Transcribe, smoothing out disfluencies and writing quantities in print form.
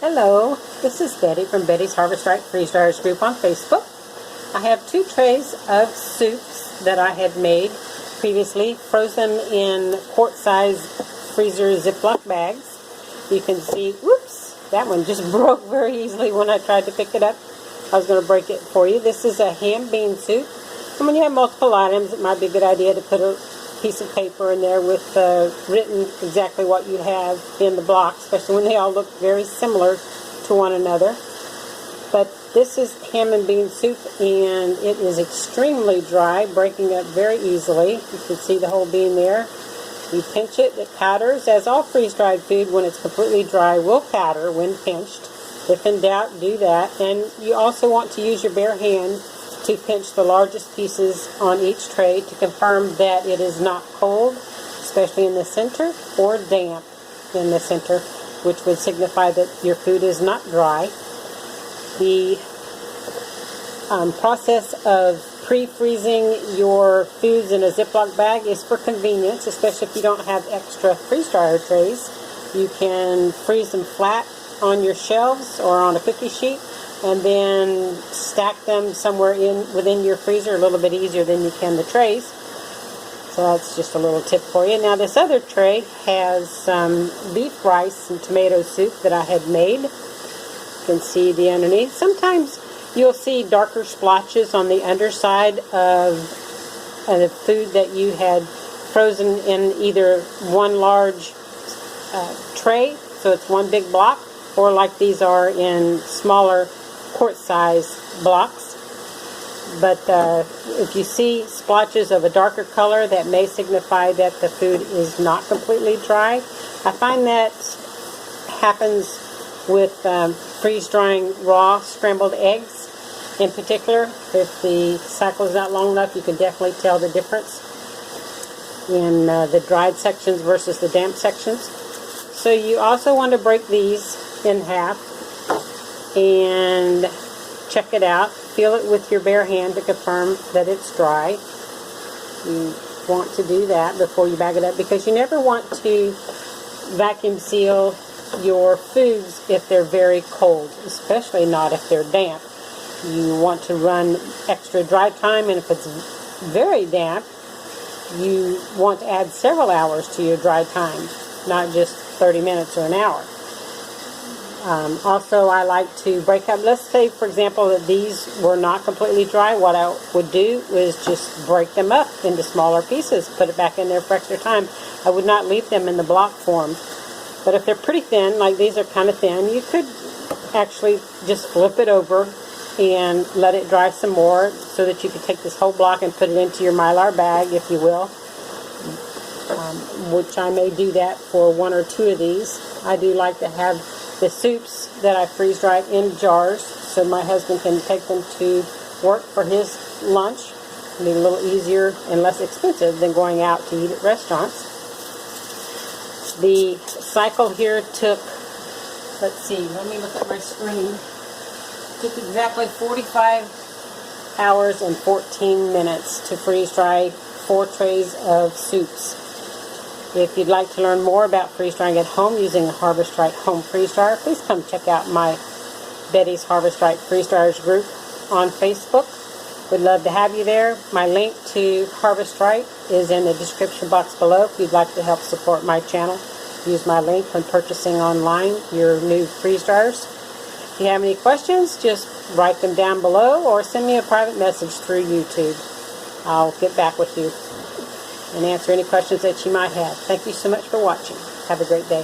Hello, this is Betty from Betty's Harvest Right Freeze Dryers group on Facebook. I have 2 trays of soups that I had made previously, froze them in quart-size freezer Ziploc bags. You can see, whoops, that one just broke very easily when I tried to pick it up. I was going to break it for you. This is a ham bean soup. And when you have multiple items, it might be a good idea to put a piece of paper in there with written exactly what you have in the block, especially when they all look very similar to one another. But this is ham and bean soup, and it is extremely dry, breaking up very easily. You can see the whole bean there. You pinch it, it powders. As all freeze-dried food, when it's completely dry, will powder when pinched. If in doubt, do that. And you also want to use your bare hand to pinch the largest pieces on each tray to confirm that it is not cold, especially in the center, or damp in the center, which would signify that your food is not dry. The process of pre-freezing your foods in a Ziploc bag is for convenience, especially if you don't have extra freeze dryer trays. You can freeze them flat on your shelves or on a cookie sheet, and then stack them somewhere within your freezer a little bit easier than you can the trays. So that's just a little tip for you. Now this other tray has some beef rice and tomato soup that I had made. You can see the underneath. Sometimes you'll see darker splotches on the underside of the food that you had frozen in either one large tray, so it's one big block, or like these are in smaller quart-size blocks. But if you see splotches of a darker color, that may signify that the food is not completely dry. I find that happens with freeze-drying raw scrambled eggs in particular. If the cycle is not long enough, you can definitely tell the difference in the dried sections versus the damp sections. So you also want to break these in half and check it out. Feel it with your bare hand to confirm that it's dry. You want to do that before you bag it up, because you never want to vacuum seal your foods if they're very cold, especially not if they're damp. You want to run extra dry time, and if it's very damp, you want to add several hours to your dry time, not just 30 minutes or an hour. Also, I like to break up. Let's say, for example, that these were not completely dry. What I would do is just break them up into smaller pieces, put it back in there for extra time. I would not leave them in the block form. But if they're pretty thin, like these are kind of thin, you could actually just flip it over and let it dry some more, so that you could take this whole block and put it into your Mylar bag, if you will, which I may do that for 1 or 2 of these. I do like to have the soups that I freeze dry in jars, so my husband can take them to work for his lunch. It'll be a little easier and less expensive than going out to eat at restaurants. The cycle here took, let's see, let me look at my screen. Took exactly 45 hours and 14 minutes to freeze dry 4 trays of soups. If you'd like to learn more about freeze drying at home using a Harvest Right home freeze dryer, please come check out my Betty's Harvest Right Freeze Dryers group on Facebook. We'd love to have you there. My link to Harvest Right is in the description box below. If you'd like to help support my channel, use my link when purchasing online your new freeze dryers. If you have any questions, just write them down below or send me a private message through YouTube. I'll get back with you and answer any questions that you might have. Thank you so much for watching. Have a great day.